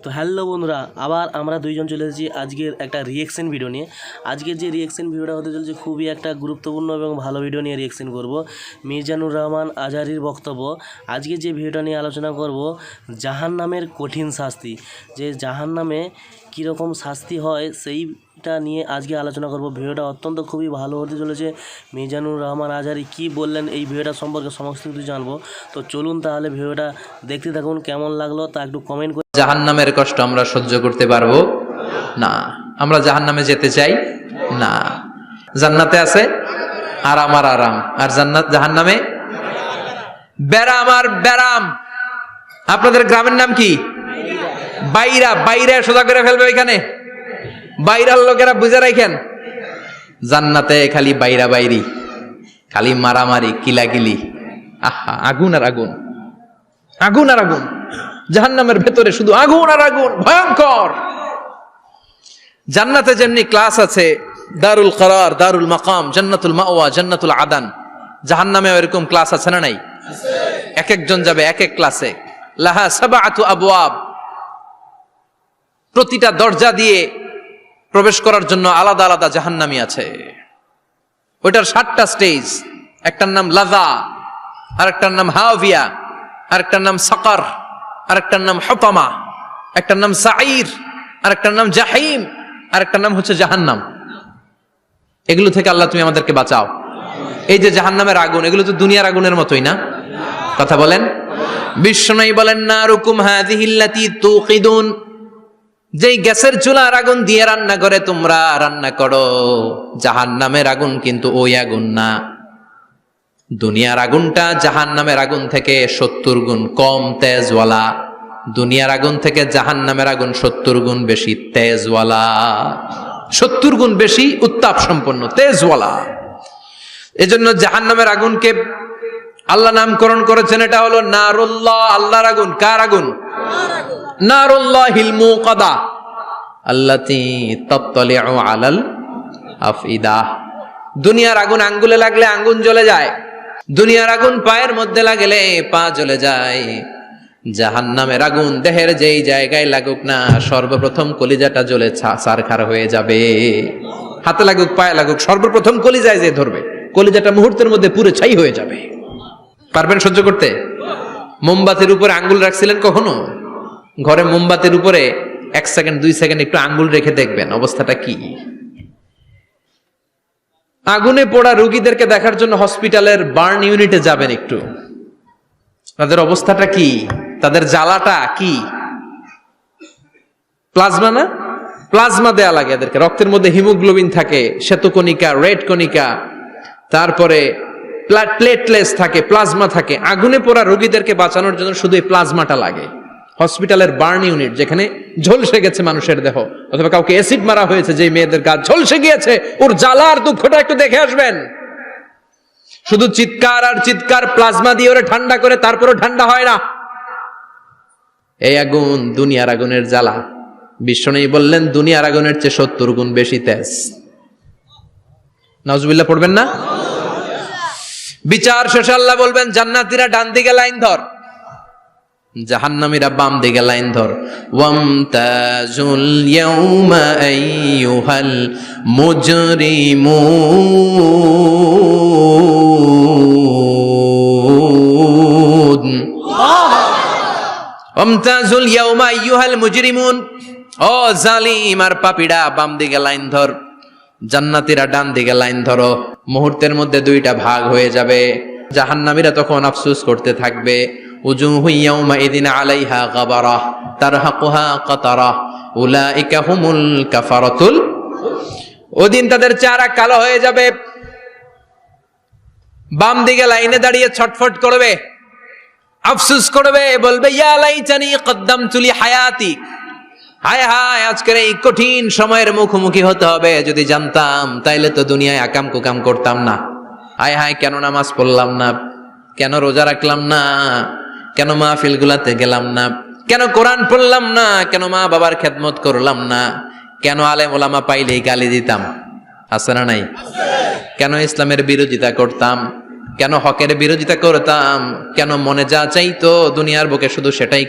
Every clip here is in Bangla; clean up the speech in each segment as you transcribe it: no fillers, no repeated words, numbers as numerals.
তো হ্যালো বন্ধুরা, আবার আমরা দুইজন চলে এসেছি আজকের একটা রিয়েকশন ভিডিও নিয়ে। আজকের যে রিয়েকশন ভিডিওটা হতে চলছে খুবই একটা গুরুত্বপূর্ণ এবং ভালো ভিডিও নিয়ে রিয়েকশন করব। মিজানুর রহমান আজহারীর বক্তব্য। আজকে যে ভিডিওটা নিয়ে আলোচনা করব জাহান্নামের কঠিন শাস্তি, যে জাহান্নামে কীরকম শাস্তি হয় সেইটা নিয়ে আজকে আলোচনা করব। ভিডিওটা অত্যন্ত খুবই ভালো হতে চলেছে। মিজানুর রহমান আজহারী কী বললেন এই ভিডিওটা সম্পর্কে সমস্ত কিছু জানবো। তো চলুন তাহলে ভিডিওটা দেখতে থাকুন। কেমন লাগলো তা একটু কমেন্ট করে। জাহান্নামের কষ্ট আমরা সহ্য করতে পারবো না। আমরা জাহান্নামে যেতে চাই না। জান্নাতে আছে আরাম আর আরাম, আর জাহান্নামে ব্যারাম আর ব্যারাম। আপনাদের গ্রামের নাম কি? বাইরা। বাইরে সোজা করে ফেলবে এখানে। বাইরার লোকেরা বুঝে রাখেন, জান্নাতে খালি বাইরা বাইরি, খালি মারামারি, কিলাকিলি। আহা, আগুন আর আগুন, আগুন আর আগুন। জাহান্নামের ভেতরে শুধু আগুন আর আগুন, ভয়ঙ্কর। জান্নাতে যেমনি ক্লাস আছে, দারুল করার, দারুল মাকাম, জান্নাতুল মাওয়া, জান্নাতুল আদান, জাহান্নামেও এরকম ক্লাস আছে না নাই? এক একজন যাবে এক এক ক্লাসে। লাহা সাবআতু আবওয়াব, প্রতিটা দরজা দিয়ে প্রবেশ করার জন্য আলাদা আলাদা জাহান্নামী আছে। ওইটার 7টা স্টেজ। একটার নাম লাযা, আরেকটার নাম হাওয়িয়া, আরেকটার নাম সাকার, আরেকটার নাম হুতামা, একটার নাম সাঈর, আরেকটার নাম জাহিম, আরেকটার নাম হচ্ছে জাহান্নাম। এগুলো থেকে আল্লাহ তুমি আমাদেরকে বাঁচাও। এই যে জাহান্নামের আগুন, এগুলো তো দুনিয়ার আগুনের মতোই না? কথা বলেন। বিশ্বনবী বলেন, নারুকুম হাযিহিল্লাতী তুকিদুন, যেই গ্যাসের চুলার আগুন দিয়ে রান্না করে তোমরা রান্না করো, জাহান্নামের আগুন কিন্তু ওই আগুন না। দুনিয়ার আগুনটা জাহান্নামের আগুন থেকে 70 গুণ কম তেজওয়ালা। দুনিয়ার আগুন থেকে জাহান্নামের আগুন 70 গুণ বেশি তেজওয়ালা, 70 গুণ বেশি উত্তাপ সম্পন্ন, তেজওয়ালা। এজন্য জাহান্নামের আগুনকে আল্লাহ নামকরণ করেছেন, এটা হলো নারুল্লাহ, আল্লাহর আগুন। কার আগুন? নারুল্লাহিল মুকাদা আল্লাতী তাত্তালিউ আলাল আফইদা। দুনিয়ার আগুন আঙ্গুলে লাগলে আঙ্গুল জ্বলে যায়, দুনিয়ার আগুন পায়ের মধ্যে লাগলে পা জ্বলে যায়। জাহান্নামের আগুন দেহের যেই জায়গায় লাগুক না, সর্বপ্রথম কলিজাটা জ্বলে ছারখার হয়ে যাবে। হাতে লাগুক, পায়ে লাগুক, সর্বপ্রথম কলিজায় যে ধরবে, কলিজাটা মুহূর্তের মধ্যে পুরো ছাই হয়ে যাবে। পারবেন সহ্য করতে? মোমবাতির উপরে আঙ্গুল রাখছিলেন কখনো? ঘরে মোমবাতির উপরে 1 সেকেন্ড 2 সেকেন্ড একটু আঙ্গুল রেখে দেখবেন অবস্থাটা কি। আগুনে পোড়া রোগীদেরকে দেখার জন্য হসপিটালের বার্ন ইউনিটে যাবেন, একটু তাদের অবস্থাটা কি, তাদের জ্বালাটা কি। প্লাজমা না? প্লাজমা দেয়া লাগে এদেরকে। রক্তের মধ্যে হিমোগ্লোবিন থাকে, শ্বেতকণিকা, রেড কণিকা, তারপরে প্লেটলেস থাকে, প্লাজমা থাকে। আগুনে পোড়া রোগীদেরকে বাঁচানোর জন্য শুধু এই প্লাজমাটা লাগে। হসপিটালের বার্ন ইউনিট, যেখানে ঝলসে গেছে মানুষের দেহ, অথবা কাউকে অ্যাসিড মারা হয়েছে, যে মেয়েদের গা ঝলসে গিয়েছে, ওর জ্বালা আর দুঃখটা একটু দেখে আসবেন। শুধু চিৎকার আর চিৎকার, প্লাজমা দিয়ে ওরে ঠান্ডা করে, তারপরও ঠান্ডা হয় না। এই আগুন দুনিয়ার আগুনের জ্বালা। বিশ্বনবী বললেন, দুনিয়ার আগুনের চেয়ে 70 গুণ বেশি তেজ। নাউজুবিল্লাহ পড়বেন না? বিচার শেষে আল্লাহ বলবেন, জান্নাতীরা ডান দিকে লাইন ধর, জাহান্নামীরা বাম দিকে লাইন ধর। ওয়ামতাজুল ইয়াউমা আইয়ুহাল মুজরিমুন, ওয়ামতাজুল ইয়াউমা আইয়ুহাল মুজরিমুন, ও জালিম আর পাপীরা বাম দিকে লাইন ধর, জান্নাতীরা ডান দিকে লাইন ধরো। মুহূর্তের মধ্যে 2টা ভাগ হয়ে যাবে। জাহান্নামীরা তখন আফসোস করতে থাকবে, উজুহু ইয়াউমাইযিন আলাইহা গাবারা তারহাকুহা কাতারা উলাইকা হুমুল কাফারাতুল। ওদিন তাদের চেহারা কালো হয়ে যাবে। বাম দিকে লাইনে দাঁড়িয়ে ছটফট করবে, আফসোস করবে, বলবে, ইয়া লাইতানি কদ্দামতু লি হায়াতি, হায় হায় আজকের এই কঠিন সময়ের মুখোমুখি হতে হবে, যদি জানতাম তাইলে তো দুনিয়ায় আকাম কুকাম করতাম না। হায় হায়, কেন নামাজ পড়লাম না, কেন রোজা রাখলাম না, কেন মাহফিল গুলাতে গেলাম না, কেন কোরআন পড়লাম না, কেন মা বাবার খেদমত করলাম না, কেন আলেম ওলামা পাইলেই গালি দিতাম, আছে না নাই? কেন ইসলামের বিরোধিতা করতাম, কেন হকের বিরোধিতা করতাম, কেন মনে যা চাইতো দুনিয়ার বুকে শুধু সেটাই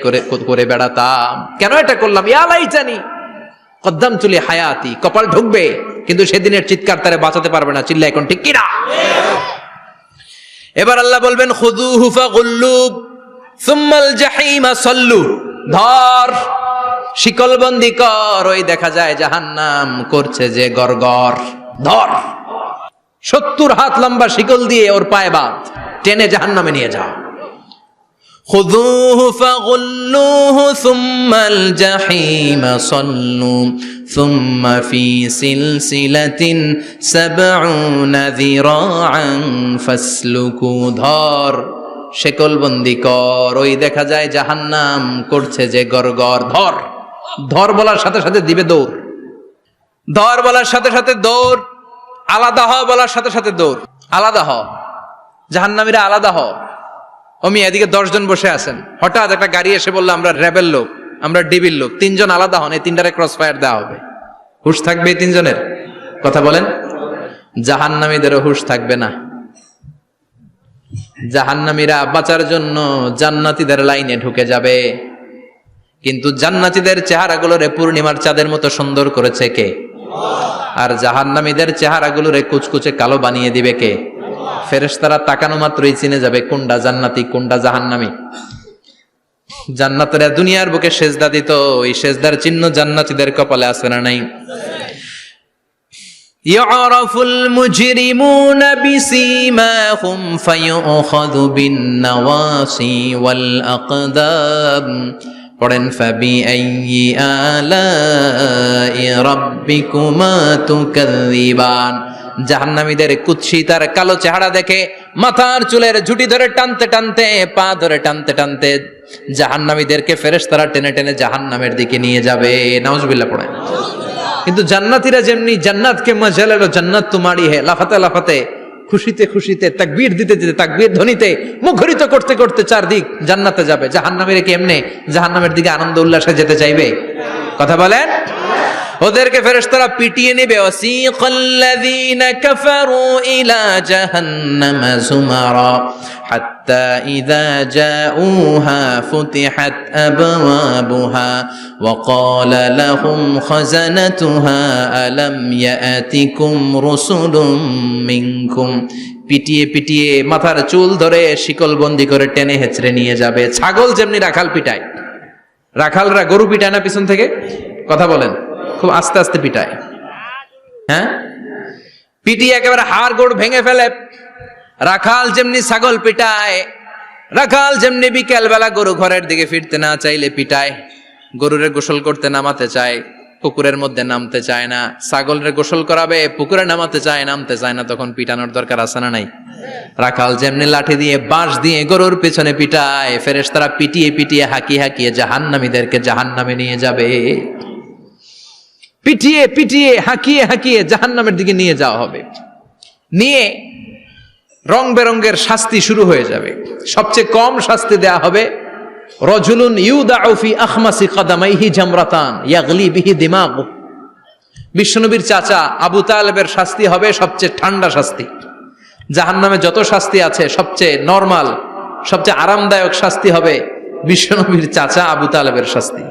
করে বেড়াতাম, কেন এটা করলাম, ইয়া লাইতানি কদ্দাম তুলি হায়াতি, কপাল ঢুকবে কিন্তু সেদিনের চিৎকার তারে বাঁচাতে পারবে না। চিল্লা এখন ঠিক কিনা? এবার আল্লাহ বলবেন খুযুহু ফাগুল্লু সুম্মাল জাহিমা সাল্লু, ধর শিকলবন্দি কর, ওই দেখা যায় জাহান্নাম করছে যে গরগর, ধর 70 হাত লম্বা শিকল দিয়ে ওর পায়ে বাঁধ, টেনে জাহান্নামে নিয়ে যাও। খুযুহু ফাগুল্লুহু সুম্মাল জাহিমা সাল্লু সুম্মা ফি সিলসিলাতিন 70 যিরাআন ফাসলুকু, ধর শিকলবন্দি কর, ওই দেখা যায় জাহান্নাম করছে যে গরগর, ধর। ধর বলার সাথে সাথে দিবে দৌড়, ধর বলার সাথে সাথে দৌড়, আলাদা হ বলার সাথে সাথে দৌড়, আলাদা হ, জাহান্নামীরা আলাদা হ। অমি এদিকে 10 জন বসে আছেন, হঠাৎ একটা গাড়ি এসে বললো আমরা র্যাবের লোক, আমরা ডিবির লোক, 3 জন আলাদা হন, এই 3টারে ক্রস ফায়ার দেওয়া হবে। হুশ থাকবে এই 3 জনের? কথা বলেন। জাহান্নামীদেরও হুশ থাকবে না। জাহান্নামীরা বাঁচার জন্য জান্নাতীদের লাইনে ঢুকে যাবে, কিন্তু জান্নাতীদের চেহারাগুলোরে পূর্ণিমার চাঁদের মতো সুন্দর করেছে কে? আর জাহান্নামীদের চেহারাগুলোরে কুচকুচে কালো বানিয়ে দিবে কে? ফেরেশতারা তাকানো মাত্রই চিনে যাবে কোনটা জান্নাতি কোনটা জাহান্নামী। জান্নাতীরা দুনিয়ার বুকে সেজদা দিত, ওই সেজদার চিহ্ন জান্নাতীদের কপালে আছে না নাই? يعرف المجرمون بسيماهم فيؤخذ بالنواصي والأقدام পড়েন فبأي آلاء ربكما تكذبان। জাহান্নামীদের কুৎসিত আর কালো চেহারা দেখে মাথার চুলের ঝুঁটি ধরে টানতে টানতে, পা ধরে টানতে টানতে জাহান্নামীদেরকে ফেরেশতারা টেনে টেনে জাহান্নামের দিকে নিয়ে যাবে। নাউজুবিল্লাহ পড়েন। কিন্তু জান্নাতীরা যেমনি জান্নাতকে মজা লেলো জান্নাত তোমারই হে, লাফাতে লাফাতে খুশিতে খুশিতে তাকবীর দিতে দিতে তাকবীর ধ্বনিতে মুখরিত করতে করতে চারদিক জান্নাতে যাবে। জাহান্নামীরা কেমনে জাহান্নামের দিকে আনন্দ উল্লাসে যেতে চাইবে? কথা বলেন। ওদেরকে ফেরেশতারা পিটিয়ে নেবে। ওয়াসিকাল্লাযীনা কাফারু ইলা জাহান্নামা যুমারা হাত্তা ইযা জাউহা ফুতিহাত আবওয়াবুহা ওয়া ক্বালা লাহুম খাযানাতুহা আলাম ইয়াতিকুম রাসূলুম মিনকুম। পিটিয়ে পিটিয়ে মাথার চুল ধরে শিকলবন্দি করে টেনে হেঁচড়ে নিয়ে যাবে। ছাগল যেমনি রাখাল পিটায়, রাখালরা গরু পিটায় না পিছন থেকে? কথা বলেন। খুব আস্তে আস্তে পিটায়, হ্যাঁ, পিটিয়ে একেবারে হাড় গোড় ভেঙে ফেলে। রাখাল যেমনি ছাগল পিটায়, রাখাল যেমনি বিকেল বেলা গরু ঘরের দিকে ফিরতে না চাইলে পিটায়, গরুরে গোসল করতে নামাতে চায়, পুকুরের মধ্যে নামতে চায় না, ছাগলের গোসল করাবে, পুকুরে নামাতে চায়, নামতে চায় না, তখন পিটানোর দরকার আছে না নাই? রাখাল যেমনি লাঠি দিয়ে বাঁশ দিয়ে গরুর পেছনে পিটায়, ফেরেশতারা পিটিয়ে পিটিয়ে হাঁকিয়ে হাঁকিয়ে জাহান্নামীদেরকে জাহান্নামে নিয়ে যাবে। পিটিয়ে পিটিয়ে হাঁকিয়ে হাঁকিয়ে জাহান্নামের দিকে নিয়ে যাওয়া হবে। নিয়ে রং বেরঙ্গের শাস্তি শুরু হয়ে যাবে। সবচেয়ে কম শাস্তি দেয়া হবে রজুলুন ইউদাউ ফি আখমাসি কদামাইহি জামরাতান ইয়াগলি বিহি দিমাগু। বিশ্বনবীর চাচা আবু তালেবের শাস্তি হবে সবচেয়ে ঠান্ডা শাস্তি। জাহান্নামে যত শাস্তি আছে সবচেয়ে নরমাল, সবচেয়ে আরামদায়ক শাস্তি হবে বিশ্বনবীর চাচা আবু তালেবের শাস্তি।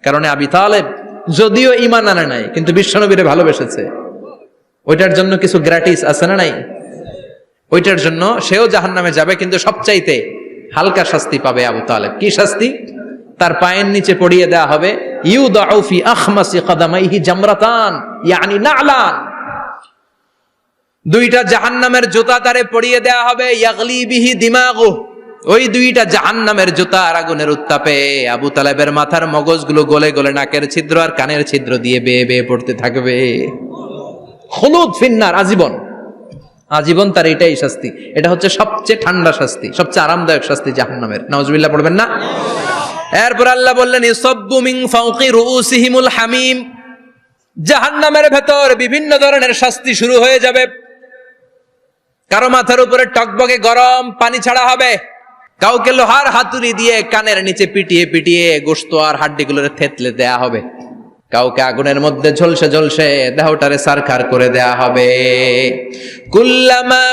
কারণ আবু তালেব যদিও ঈমান আনে নাই, কিন্তু বিশ্বনবীরে ভালোবেসেছে। ওইটার জন্য কিছু গ্র্যাটিস আছে না নাই? ওইটার জন্য সেও জাহান্নামে যাবে, কিন্তু সবচাইতে হালকা শাস্তি পাবে আবু তালেব। কি শাস্তি? তার পায়ের নিচে পড়িয়ে দেওয়া হবে ইউদাউ ফি আখমাসি কদামাইহি জামরাতান ইয়ানি নালান। দুইটা জাহান্নামের জুতা তারে পড়িয়ে দেওয়া হবে, ইয়াগলি বিহি দিমাগু। ওই দুইটা জাহান্নামের জুতা আর আগুনের উত্তাপে আবু তালেবের মাথার মগজগুলো গলে গলে নাকের ছিদ্র আর কানের ছিদ্র দিয়ে বেয়ে বেয়ে পড়তে থাকবে। খুলুদ ফিন্নার, আজীবন, আজীবন তার এটাই শাস্তি। এটা হচ্ছে সবচেয়ে ঠান্ডা শাস্তি, সবচেয়ে আরামদায়ক শাস্তি জাহান্নামের। নাউজুবিল্লাহ পড়বেন না? এরপর আল্লাহ বললেন ইসাব্বু মিন ফাওকি রুউসিহিমুল হামিম। জাহান্নামের ভেতর বিভিন্ন ধরনের শাস্তি শুরু হয়ে যাবে। কারো মাথার উপরে টকবকে গরম পানি ছাড়া হবে, কাউকে লোহার হাতুড়ি দিয়ে কানের নিচে পিটিয়ে পিটিয়ে গোশত আর হাড্ডিগুলোরে থেতলে দেয়া হবে, কাউকে আগুনের মধ্যে ঝলসে ঝলসে দেহটারে সারখার করে দেয়া হবে। কুল্লামা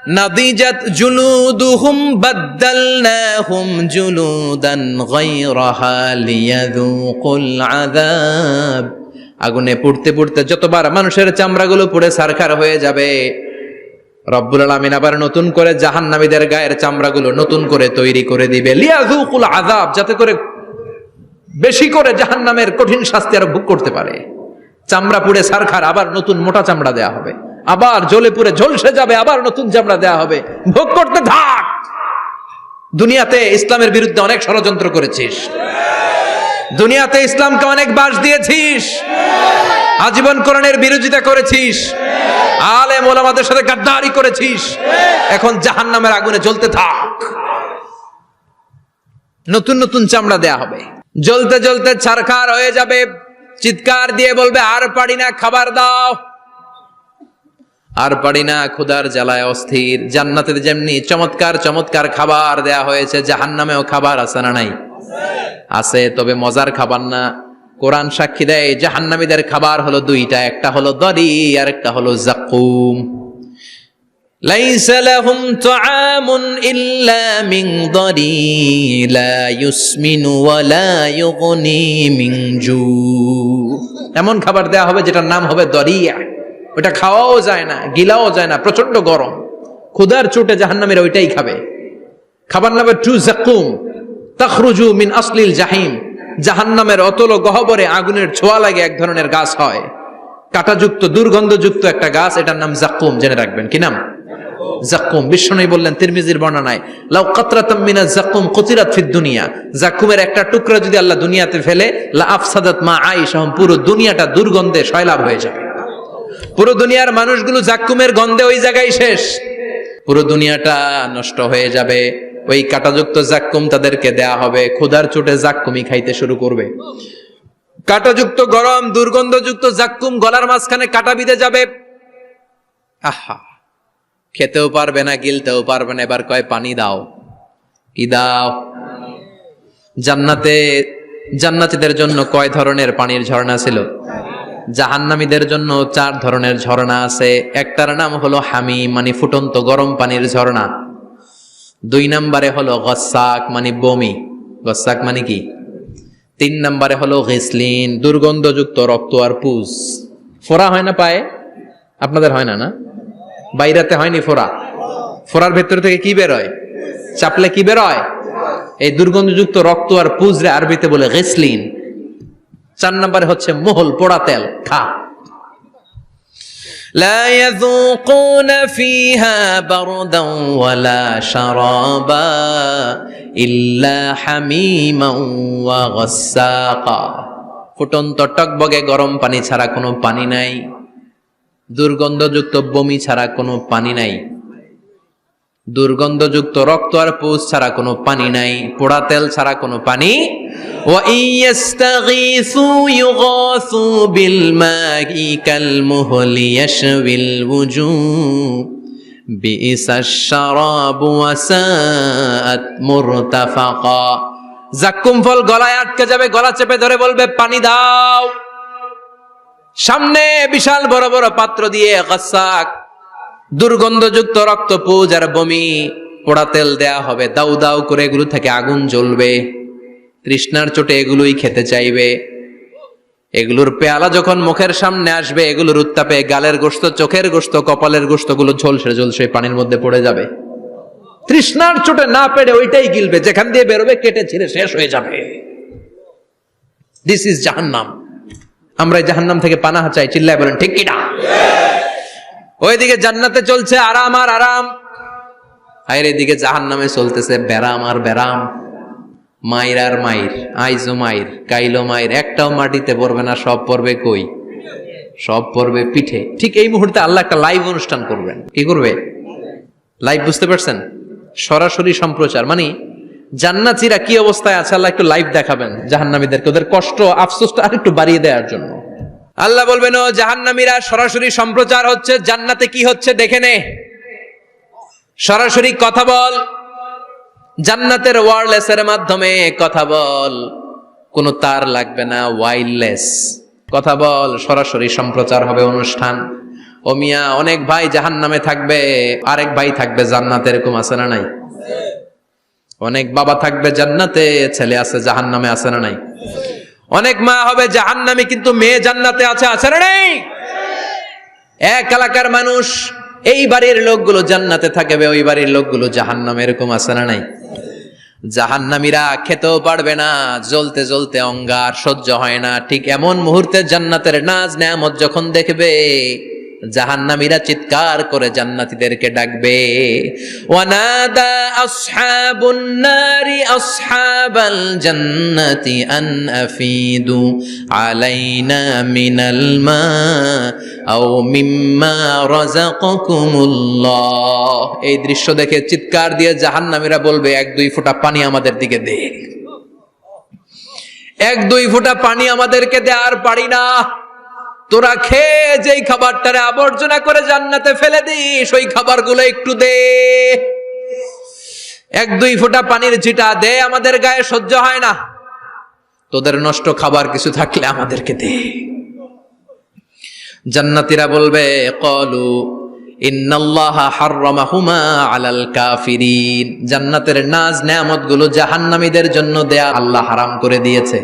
নাদিজাত জুলুদুহুম বাদদালনাহুম জুলুদান গায়রাহা লিয়াযুকুল আযাব। আগুনে পুড়তে পুড়তে যতবার মানুষের চামড়াগুলো পুড়ে ছারখার হয়ে যাবে, রব্বুল আলামিন আবার নতুন করে জাহান্নামীদের গায়ের চামড়াগুলো নতুন করে তৈরি করে দিবে, লিয়াযুকুল আযাব, যাতে করে বেশি করে জাহান্নামের কঠিন শাস্তি আর ভোগ করতে পারে। চামড়া পুড়ে ছারখার, আবার নতুন মোটা চামড়া দেয়া হবে, আবার জ্বলে পুড়ে ঝলসে যাবে, আবার নতুন চামড়া দেয়া হবে, ভোগ করতে থাক। দুনিয়াতে ইসলামের বিরুদ্ধে অনেক ষড়যন্ত্র করেছিস, দুনিয়াতে ইসলামকে অনেক বাস দিয়েছিস, আজীবন কোরআনের বিরোধিতা করেছিস, আলেম ওলামাদের সাথে গাদ্দারি করেছিস, এখন জাহান্নামের আগুনে জ্বলতে থাক। নতুন নতুন চামড়া দেয়া হবে, জ্বলতে জ্বলতে ছারখার হয়ে যাবে, চিৎকার দিয়ে বলবে আর পারি না, খাবার দাও। আর পারি না, ক্ষুধার জ্বালায় অস্থির। জান্নাতে যেমনি চমৎকার চমৎকার খাবার দেয়া হয়েছে, জাহান্নামেও খাবার আছে না নাই? আছে, তবে মজার খাবার না। কোরআন সাক্ষী দেয় জাহান্নামীদের খাবার হলো দুইটা, একটা হলো দরি আর একটা হলো যাকুম। লাইসা লাহুম তুআমুন ইল্লা মিন দরি লা ইউসমিনু ওয়া লা ইউগনি মিন জু। এমন খাবার দেয়া হবে যেটার নাম হবে দরিয়া, ওটা খাওয়াও যায় না, গিলাও যায় না, প্রচন্ড গরম, ক্ষুধার চোটে জাহান্নামীরা ওইটাই খাবে। খাবার নামে টু যাকুম তাখরুজু মিন আসলিল জাহিম। জাহান্নামের অতল গহ্বরে আগুনের ছোঁয়া লাগে এক ধরনের গাছ হয়, কাঁটাযুক্ত দুর্গন্ধযুক্ত একটা গাছ, এটার নাম যাকুম। জেনে রাখবেন, কি নাম? যাকুম। বিশ্বনবী বললেন তিরমিজির বর্ণনায়, লাউ কাতরাতাম মিনাজ যাকুম কুতিরাত ফিদ দুনিয়া। যাকুমের একটা টুকরা যদি আল্লাহ দুনিয়াতে ফেলে, লা আফসাদাত মা আইশাহুম, পুরো দুনিয়াটা দুর্গন্ধে সয়লাব হয়ে যাবে। পুরো দুনিয়ার মানুষগুলো যাকুমের গন্ধে ওই জায়গায় শেষ, পুরো দুনিয়াটা নষ্ট হয়ে যাবে। ওই কাঁটাযুক্ত যাক্কুম তাদেরকে দেয়া হবে, ক্ষুধার চোটে যাক্কুমই খাইতে শুরু করবে। কাঁটাযুক্ত গরম দুর্গন্ধযুক্ত যাক্কুম গলার মাঝখানে কাঁটা বিঁধে যাবে। আহা, খেতেও পারবে না, গিলতেও পারবে না, এবার কয় পানি দাও। কি দাও? জান্নাতীদের জন্য কয় ধরনের পানির ঝর্ণা ছিল? জাহান্নামীদের জন্য 4 ধরনের ঝর্ণা আছে। একটার নাম হলো হামিম, মানে ফুটন্ত গরম পানির ঝর্ণা। 2 নম্বরে হলো গসাক, মানে বমি। গসাক মানে কি? 3 নম্বরে হলো গিসলিন, দুর্গন্ধযুক্ত রক্ত আর পুজ। ফোড়া হয় না পায়ে? আপনাদের হয় না? না, বাইরাতে হয়নি ফোড়া? ফোড়ার ভেতর থেকে কি বের হয়? চাপলে কি বের হয়? এই দুর্গন্ধযুক্ত রক্ত আর পুজ রে আরবিতে বলে গিসলিন। 4 নম্বরে হচ্ছে মোহল, পোড়া তেল। খা। لا يذوقون فيها بردا ولا شرابا إلا حميما وغساقا। ফুটন্ত টকবগে গরম পানি ছাড়া কোনো পানি নাই, দুর্গন্ধযুক্ত বমি ছাড়া কোনো পানি নাই, দুর্গন্ধযুক্ত রক্ত আর পুজ ছাড়া কোনো পানি নাই, পোড়া তেল ছাড়া কোনো পানি। وَإِن يَسْتَغِيثُوا يُغَاثُوا بِالْمَاءِ كَالْمُهْلِ يَشْوِي الْوُجُوهَ بِئْسَ الشَّرَابُ وَسَاءَتْ مُرْتَفَقًا। যাক্কুম ফল গলায় আটকে যাবে, গলা চেপে ধরে বলবে পানি দাও। সামনে বিশাল বড় বড় পাত্র দিয়ে গাসাক, দুর্গন্ধযুক্ত রক্ত, পুজ আর বমি, পোড়া তেল দেয়া হবে, দাউ দাউ করে এগুলো থেকে আগুন জ্বলবে। তৃষ্ণার চোটে এগুলোই খেতে চাইবে। এগুলোর পেয়ালা যখন মুখের সামনে আসবে, এগুলোর উত্তাপে গালের গোশত, চোখের গোশত, কপালের গোশত গুলো ঝলসে ঝলসে পানির মধ্যে পড়ে যাবে। তৃষ্ণার চোটে না পেরে ওইটাই গিলবে, যেখান দিয়ে বেরোবে কেটে ছিঁড়ে শেষ হয়ে যাবে। দিস ইজ জাহান্নাম। আমরা জাহান্নাম থেকে পানাহা চাই, চিল্লায় বলেন ঠিক কিনা? ওইদিকে জান্নাতে চলছে আরাম আর আরাম, আর এদিকে জাহান্নামে চলতেছে ব্যারাম আর ব্যারাম, মাইর আর মাইর, আইজো মাইর, কাইলো মাইর। একটাও মাটিতে পড়বে না, সব পড়বে কই? সব পড়বে পিঠে। ঠিক এই মুহূর্তে আল্লাহ একটা লাইভ অনুষ্ঠান করবেন। কি করবে? লাইভ, বুঝতে পারছেন? সরাসরি সম্প্রচার, মানে জান্নাতীরা কি অবস্থায় আছে আল্লাহ একটু লাইভ দেখাবেন জাহান্নামীদেরকে, ওদের কষ্ট আফসোসটা আর একটু বাড়িয়ে দেওয়ার জন্য। আল্লাহ বলবেন, ও জাহান্নামীরা, সরাসরি সম্প্রচার হচ্ছে, জান্নাতে কি হচ্ছে দেখে নে, সরাসরি কথা বল, জান্নাতের ওয়্যারলেসের মাধ্যমে কথা বল, কোনো তার লাগবে না, ওয়্যারলেস কথা বল, সরাসরি সম্প্রচার হবে অনুষ্ঠান। ও মিয়া, অনেক ভাই জাহান্নামে থাকবে, আরেক ভাই থাকবে জান্নাতে, এরকম আছে না নাই? অনেক বাবা থাকবে জান্নাতে, ছেলে আছে জাহান্নামে, আছে না নাই? অনেক মা হবে জাহান্নামে কিন্তু মেয়ে জান্নাতে আছে, আছে না নাই? এক এলাকার মানুষ, এই বাড়ির লোকগুলো জান্নাতে থাকবে, ওই বাড়ির লোকগুলো জাহান্নামে, এরকম আছে না নাই? জাহান্নামীরা খেতেও পারবে না, জ্বলতে জ্বলতে অঙ্গার সহ্য হয় না। ঠিক এমন মুহূর্তে জান্নাতের নাজ নেয়ামত যখন দেখবে, জাহান্নামীরা চিৎকার করে জান্নাতীদেরকে ডাকবে, ওয়ানাদা আসহাবুন নারি আসহাবাল জান্নাতি আন আফিদু আলাইনা মিনাল মা আও মিম্মা রাযাকাকুমুল্লাহ। এই দৃশ্য দেখে চিৎকার দিয়ে জাহান্নামীরা বলবে, 1-2 ফোঁটা পানি আমাদের দিকে দে, 1-2 ফোঁটা পানি আমাদেরকে দে, আর পারি না। তোরা খেয়ে যেই খাবারটারে আবর্জনা করে জান্নাতে ফেলে দিস, ওই খাবারগুলো একটু দে, 1-2 ফোঁটা পানির ছিটা দে, আমাদের গায়ে সহ্য হয় না। তোদের নষ্ট খাবার কিছু থাকলে আমাদেরকে দে। জান্নাতীরা বলবে, ক্বালু ইন্নাল্লাহা হাররামাহুমা আলাল কাফিরিন। জান্নাতের নাজ নেয়ামতগুলো জাহান্নামীদের জন্য দেয়া আল্লাহ হারাম করে দিয়েছে।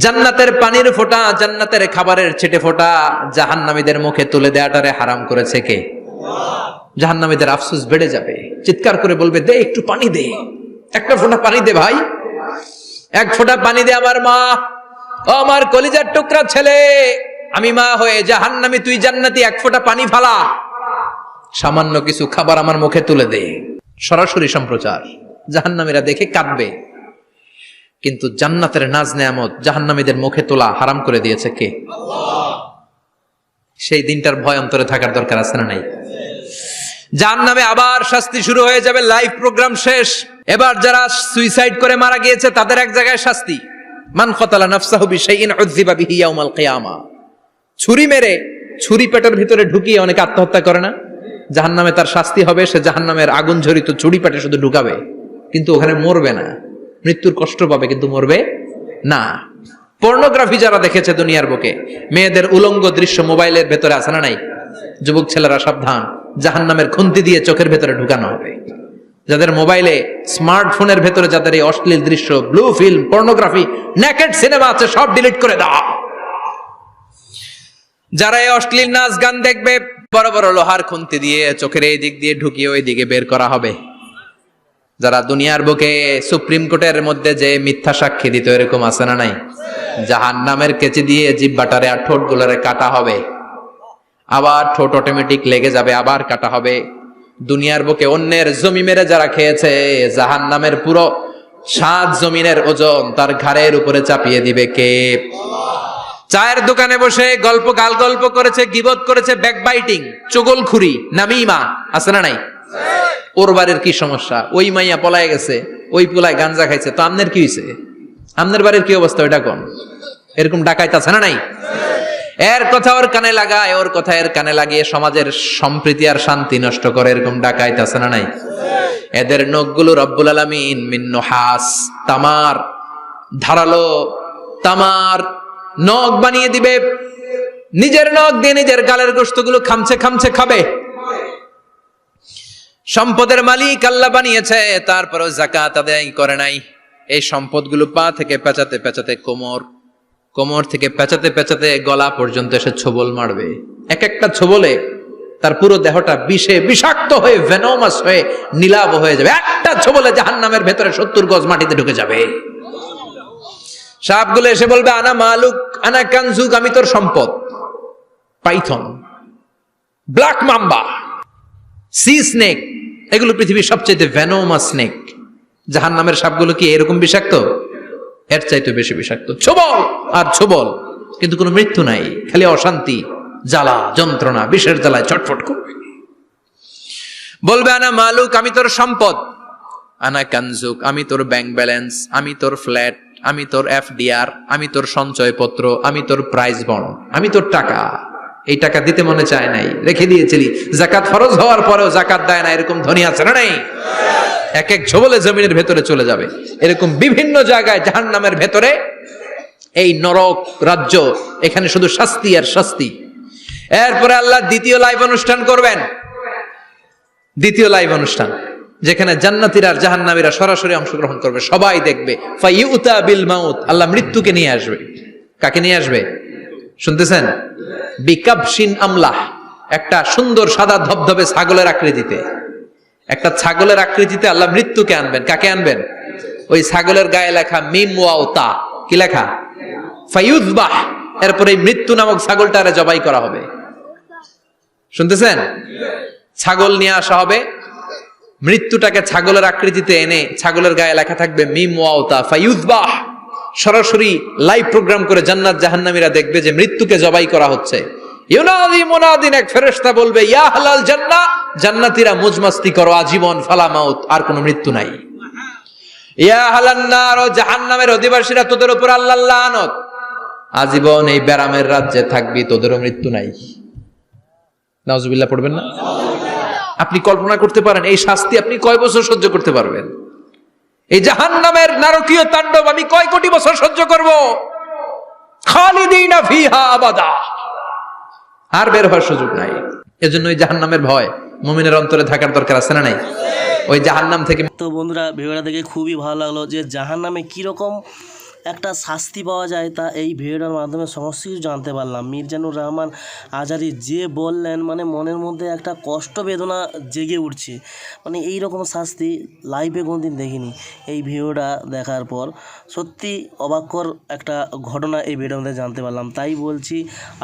জান্নাতের পানির ফোঁটা, জান্নাতের খাবারের ছিটে ফোঁটা জাহান্নামীদের মুখে তুলে দেয়াটারে হারাম করেছে কে? জাহান্নামীদের আফসোস বেড়ে যাবে, চিৎকার করে বলবে, দে একটু পানি দে, 1 ফোঁটা পানি দে ভাই, 1 ফোঁটা পানি দে আমার মা, ও আমার কলিজার টুকরা ছেলে, আমি মা হয়ে জাহান্নামী, তুই জান্নাতি, 1 ফোঁটা পানি ফালা, সামান্য কিছু খাবার আমার মুখে তুলে দে। সরাসরি সম্প্রচার, জাহান্নামীরা দেখে কাঁদবে। কিন্তু জান্নাতের নাজ নেয়ামত জাহান্নামীদের মুখে তোলা হারাম করে দিয়েছে কে? সেই দিনটার ভয় অন্তরে থাকার দরকার আছে না নাই? জাহান্নামে আবার শাস্তি শুরু হয়ে যাবে, লাইভ প্রোগ্রাম শেষ। এবার যারা সুইসাইড করে মারা গিয়েছে তাদের এক জায়গায় শাস্তি। মান কাতালা নাফসাহু বিশাইইন উযযিবা বিহি ইয়াউমাল কিয়ামা। ছুরি মেরে, ছুরি পেটের ভিতরে ঢুকিয়ে অনেকে আত্মহত্যা করে না? জাহান্নামে তার শাস্তি হবে, সে জাহান্নামের আগুন ঝরিত ছুরি পেটে শুধু ঢুকাবে, কিন্তু ওখানে মরবে না, মৃত্যুর কষ্ট পাবে কিন্তু মরবে না। পর্নোগ্রাফি যারা দেখেছে দুনিয়ার বুকে, মেয়েদের উলঙ্গ দৃশ্য মোবাইলের ভেতরে আছে না নাই? যুবক ছেলেরা সাবধান, জাহান্নামের খুন্তি দিয়ে চোখের ভেতরে ঢুকানো হবে। যাদের মোবাইলে, স্মার্টফোনের ভেতরে যাদের এই অশ্লীল দৃশ্য, blue film, pornography, naked cinema আছে, সব ডিলিট করে দাও। যারা এই অশ্লীল নাচ গান দেখবে, বড় বড় লোহার খুন্তি দিয়ে চোখের এই দিক দিয়ে ঢুকিয়ে ওই দিকে বের করা হবে। যারা দুনিয়ার বুকে সুপ্রিম কোর্টের মধ্যে যে মিথ্যা সাক্ষী দিত, এরকম আছে না নাই? জাহান্নামের কেচি দিয়ে জিহ্বাটারে আর ঠোঁট গুলারে কাটা হবে, আবার ঠোঁট অটোমেটিক লেগে যাবে, আবার কাটা হবে। দুনিয়ার বুকে অন্যের জমি মেরে যারা খেয়েছে, জাহান্নামের পুরো 7 জমিনের ওজন তার ঘাড়ের উপরে চাপিয়ে দিবে কে? চায়ের দোকানে বসে গাল গল্প করেছে, গীবত করেছে, ব্যাকবাইটিং, চুগলখুরি, নামিমা, আছে না নাই? ওর বাড়ির কি সমস্যা, ওই মাইয়া পলায় গেছে, ওই পোলায় গাঞ্জা খাইছে, তো আমনের কি হয়েছে? আমনের বাড়ির কি অবস্থা, ওইটা কোন? এরকম ডাকাইত আছে না নাই? এর কথা ওর কানে লাগায়, ওর কথা এর কানে লাগিয়ে সমাজের সম্প্রীতি আর শান্তি নষ্ট করে, এরকম ডাকাইত আছে না নাই? এদের নখগুলো রব্বুল আলামিন মিন নুহাস, তামার, ধারালো তামার নখ বানিয়ে দিবে। নিজের নখ দিয়ে নিজের গালের গোশতগুলো খামছে খামছে খাবে। সম্পদের মালিক আল্লাহ বানিয়েছে, তারপরও যাকাত আদায় করে নাই। এই সম্পদগুলো পা থেকে পেঁচাতে পেঁচাতে কোমর, কোমর থেকে পেঁচাতে পেঁচাতে গলা পর্যন্ত এসে ছোবল মারবে। এক একটা ছোবলে তার পুরো দেহটা বিষে বিষাক্ত হয়ে, ভেনোমাস হয়ে, নীলাভ হয়ে যাবে। একটা ছোবলে জাহান্নামের ভেতরে 70 গজ মাটিতে ঢুকে যাবে। সাপগুলো এসে বলবে, আনা মালুক, আনা কানজুক, আমি তোর সম্পদ। Python, black mamba, C snake, এগুলো পৃথিবীর সবচেয়ে ভেনোমাস স্নেক। জাহান্নামের সাপগুলো কি এরকম বিষাক্ত? এর চাইতে বেশি বিষাক্ত। ছোবল আর ছোবল, কিন্তু কোনো মৃত্যু নাই, খালি অশান্তি, জ্বালা, যন্ত্রণা, বিষের জ্বালায় ছটফট করবে। বলবে, আনা মালুক, আমি তোর সম্পদ। আনা কানজুক, আমি তোর ব্যাংক ব্যালেন্স, আমি তোর ফ্ল্যাট, আমি তোর এফডিআর, আমি তোর সঞ্চয়পত্র, আমি তোর প্রাইজ বন্ড, আমি তোর টাকা। এই টাকা দিতে মনে চায় নাই, রেখে দিয়েছিলি। যাকাত ফরজ হওয়ার পরেও যাকাত দেয় না, এরকম ধনী আছে না নাই? এক এক ছোবলে জমিনের ভেতরে চলে যাবে। এরকম বিভিন্ন জায়গায় জাহান্নামের ভেতরে এই নরক রাজ্য, এখানে শুধু শাস্তি আর শাস্তি। এরপরে আল্লাহ দ্বিতীয় লাইভ অনুষ্ঠান করবেন, দ্বিতীয় লাইভ অনুষ্ঠান যেখানে জান্নাতীরা আর জাহান্নামীরা সরাসরি অংশগ্রহণ করবে, সবাই দেখবে। ফাইউতা বিল মাউত, আল্লাহ মৃত্যুকে নিয়ে আসবে। কাকে নিয়ে আসবে শুনতেছেন? বিকাবশিন আমলাহ, একটা সুন্দর সাদা ধবধবে ছাগলের আকৃতিতে, একটা ছাগলের আকৃতিতে আল্লাহ মৃত্যুকে আনবেন। কাকে আনবেন? ওই ছাগলের গায়ে লেখা মিম ওয়াও তা, কি লেখা? ফায়ুযবাহ। এরপরে এই মৃত্যু নামক ছাগলটারে জবাই করা হবে। শুনতেছেন? ছাগল নিয়ে আসা হবে, মৃত্যুটাকে ছাগলের আকৃতিতে এনে ছাগলের গায়ে লেখা থাকবে মিম ওয়াও তা ফায়ুযবাহ। সরাসরি লাইভ প্রোগ্রাম করে জান্নাত জাহান্নামীরা দেখবে যে মৃত্যুকে জবাই করা হচ্ছে। ইউনাদি মুনাদিন, এক ফেরেশতা বলবে, ইয়া আহলাল জান্নাহ, জান্নাতীরা মুজমাস্তি করো আজীবন, ফালা মাউত, আর কোনো মৃত্যু নাই। ইয়া আহলান নার, জাহান্নামের অধিবাসীরা, তোদের উপর আল্লাহর লানত, আজীবন এই ব্যারামের রাজ্যে থাকবি, তোদেরও মৃত্যু নাই। নাউজুবিল্লাহ পড়বেন না? আপনি কল্পনা করতে পারেন এই শাস্তি আপনি কয় বছর সহ্য করতে পারবেন? এই জাহান্নামের নারকীয় তাণ্ডব আমি কয় কোটি বছর সহ্য করব? খালিদিনা ফিহা আবাদা, আর বের হওয়ার সুযোগ নাই। এজন্য ওই জাহান্নামের ভয় মুমিনের অন্তরে থাকার দরকার আছে না নাই? ওই জাহান্নাম থেকে। তো বন্ধুরা, ভিডিওটা দেখে খুবই ভালো লাগলো যে জাহান্নামে কীরকম একটা শাস্তি পাওয়া যায় তা এই ভিডিওটার মাধ্যমে সমস্ত কিছু জানতে পারলাম। মির্জানুর রহমান আজারি যে বললেন, মানে মনের মধ্যে একটা কষ্ট বেদনা জেগে উঠছে। মানে এই রকম শাস্তি লাইভে কোনোদিন দেখিনি। এই ভিডিওটা দেখার পর সত্যি অবাককর একটা ঘটনা এই ভিডিওর মধ্যে জানতে পারলাম। তাই বলছি,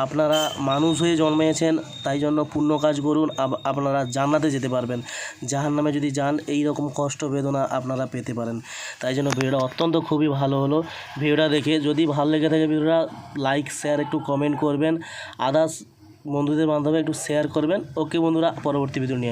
আপনারা মানুষ হয়ে জন্মেছেন, তাই জন্য পুণ্য কাজ করুন, আপনারা জান্নাতে যেতে পারবেন। জাহান্নামে যদি যান এই রকম কষ্ট বেদনা আপনারা পেতে পারেন। তাই জন্য ভিডিওটা অত্যন্ত খুবই ভালো হলো। ভিডিওটা দেখে যদি ভালো লেগে থাকে ভিডিওটা লাইক শেয়ার একটু কমেন্ট করবেন, আদার্স বন্ধুদের মাধ্যমে একটু শেয়ার করবেন। ওকে বন্ধুরা, পরবর্তী ভিডিও নিয়ে